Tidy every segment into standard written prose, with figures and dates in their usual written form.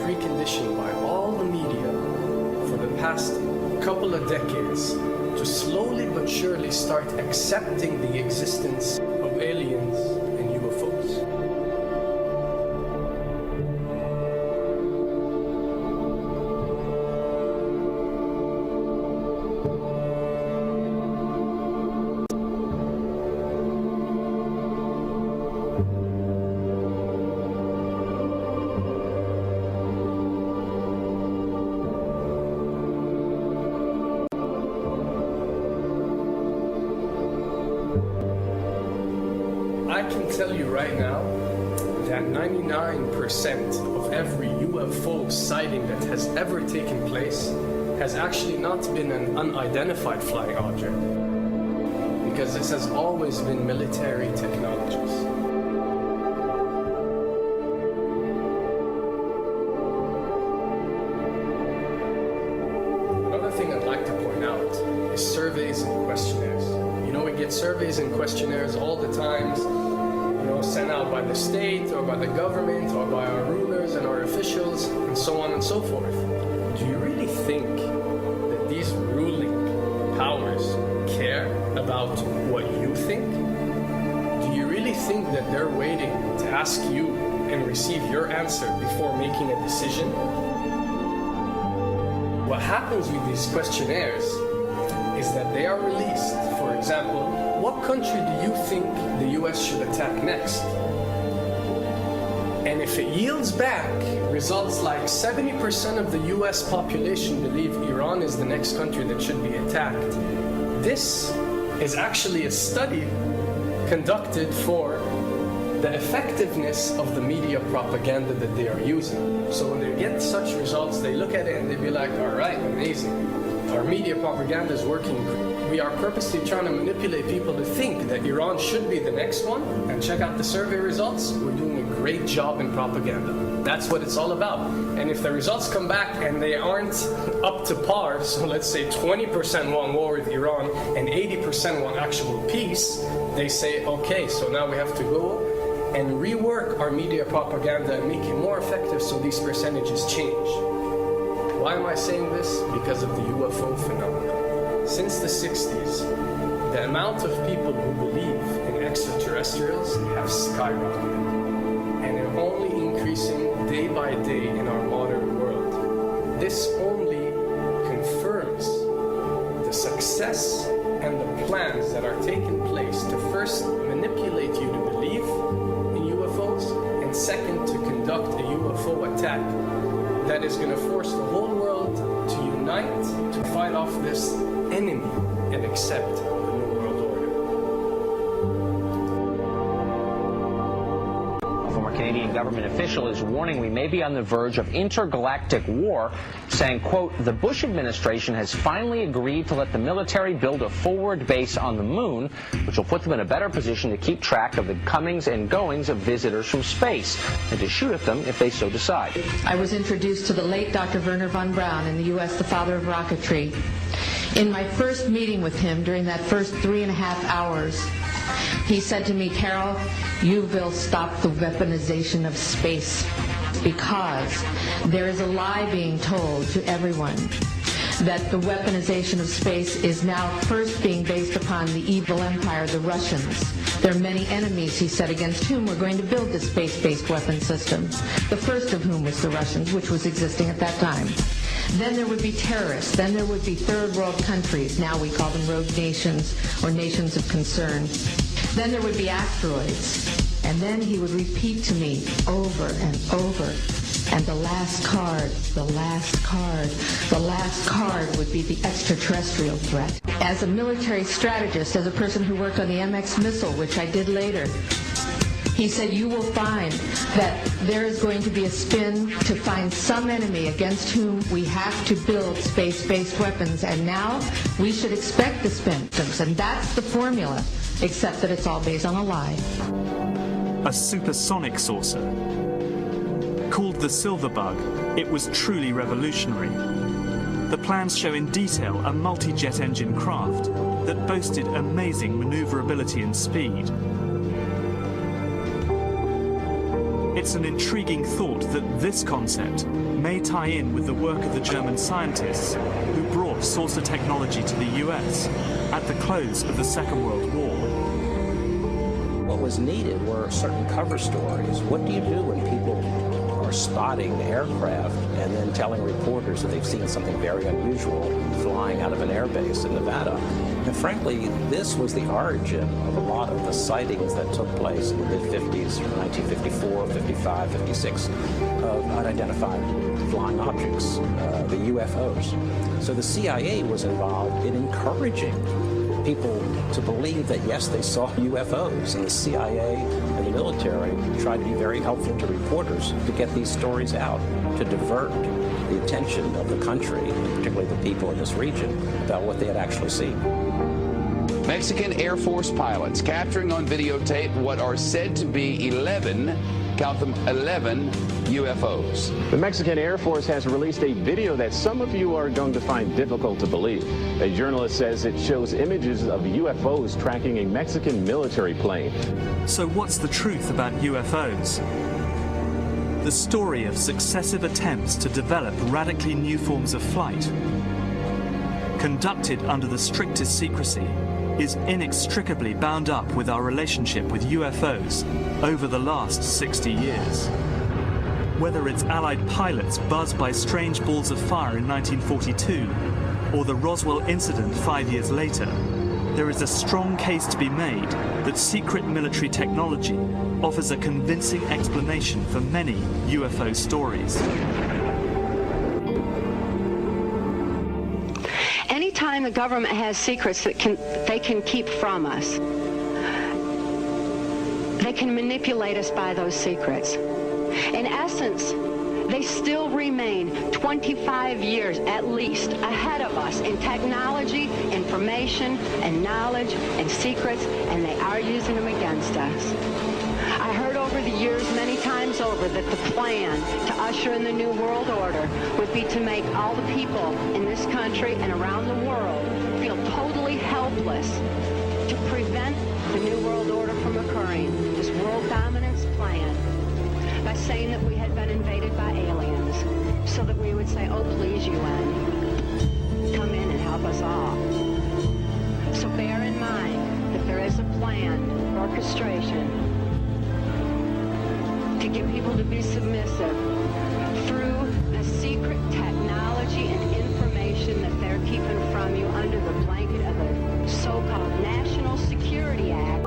preconditioned by all the media for the past couple of decades to slowly but surely start accepting the existence of aliens and UFOs. I can tell you right now that 99% of every UFO sighting that has ever taken place has actually not been an unidentified flying object, because this has always been military technologies. Another thing I'd like to point out is surveys and questionnaires. You know, we get surveys and questionnaires all the time, sent out by the state or by the government or by our rulers and our officials and so on and so forth. Do you really think that these ruling powers care about what you think? Do you really think that they're waiting to ask you and receive your answer before making a decision? What happens with these questionnaires is that they are released. For example, what country do you think the US should attack next? And if it yields back results like 70% of the US population believe Iran is the next country that should be attacked, this is actually a study conducted for the effectiveness of the media propaganda that they are using. So when they get such results, they look at it and they be like, all right, amazing. Our media propaganda is working. We are purposely trying to manipulate people to think that Iran should be the next one, and check out the survey results. We're doing a great job in propaganda. That's what it's all about. And if the results come back and they aren't up to par, so let's say 20% want war with Iran and 80% want actual peace, they say, okay, so now we have to go and rework our media propaganda and make it more effective so these percentages change. Why am I saying this? Because of the UFO phenomenon. Since the 60s, the amount of people who believe in extraterrestrials have skyrocketed, and they're only increasing day by day in our modern world. This only confirms the success and the plans that are taking place to first manipulate you to believe in UFOs, and second, to conduct a UFO attack that is going to force the whole world to unite to fight off this enemy and accept the New World Order. A former Canadian government official is warning we may be on the verge of intergalactic war, saying, quote, the Bush administration has finally agreed to let the military build a forward base on the moon, which will put them in a better position to keep track of the comings and goings of visitors from space, and to shoot at them if they so decide. I was introduced to the late Dr. Wernher von Braun in the U.S., the father of rocketry. In my first meeting with him, during that first 3.5 hours, he said to me, Carol, you will stop the weaponization of space, because there is a lie being told to everyone that the weaponization of space is now first being based upon the evil empire, the Russians. There are many enemies, he said, against whom we're going to build this space-based weapon system, the first of whom was the Russians, which was existing at that time. Then there would be terrorists. Then there would be third world countries. Now we call them rogue nations or nations of concern. Then there would be asteroids. And then he would repeat to me over and over, and the last card, the last card, the last card would be the extraterrestrial threat. As a military strategist, as a person who worked on the MX missile, which I did later, he said, you will find that there is going to be a spin to find some enemy against whom we have to build space-based weapons, and now we should expect the spin. And that's the formula, except that it's all based on a lie. A supersonic saucer. Called the Silver Bug, it was truly revolutionary. The plans show in detail a multi-jet engine craft that boasted amazing maneuverability and speed. It It's an intriguing thought that this concept may tie in with the work of the German scientists who brought saucer technology to the US at the close of the Second World War. What was needed were certain cover stories. What do you do when people are spotting aircraft and then telling reporters that they've seen something very unusual flying out of an airbase in Nevada? And frankly, this was the origin of a lot of the sightings that took place in the mid-50s, 1954, 55, 56, of unidentified flying objects, the UFOs. So the CIA was involved in encouraging people to believe that, yes, they saw UFOs, and the CIA and the military tried to be very helpful to reporters to get these stories out, to divert the attention of the country, and particularly the people in this region, about what they had actually seen. Mexican Air Force pilots capturing on videotape what are said to be 11, count them, 11 UFOs. The Mexican Air Force has released a video that some of you are going to find difficult to believe. A journalist says it shows images of UFOs tracking a Mexican military plane. So what's the truth about UFOs? The story of successive attempts to develop radically new forms of flight, conducted under the strictest secrecy, is inextricably bound up with our relationship with UFOs over the last 60 years. Whether it's Allied pilots buzzed by strange balls of fire in 1942, or the Roswell incident 5 years later, there is a strong case to be made that secret military technology offers a convincing explanation for many UFO stories. Anytime the government has secrets that they can keep from us, they can manipulate us by those secrets. In essence, they still remain 25 years at least ahead of us in technology, information, and knowledge, and secrets, and they are using them against us. I heard over the years many times over that the plan to usher in the New World Order would be to make all the people in this country and around the world feel totally helpless to prevent the New World Order from occurring, this world dominance plan, by saying that we had been invaded by aliens, so that we would say, oh, please, UN, come in and help us all. So bear in mind that there is a planned orchestration to get people to be submissive through the secret technology and information that they're keeping from you under the blanket of the so-called National Security Act.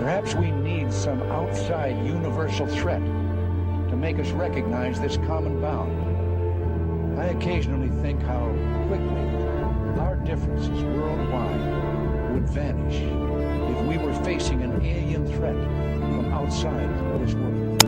Perhaps we need some outside universal threat to make us recognize this common bound. I occasionally think how quickly our differences worldwide would vanish if we were facing an alien threat from outside this world.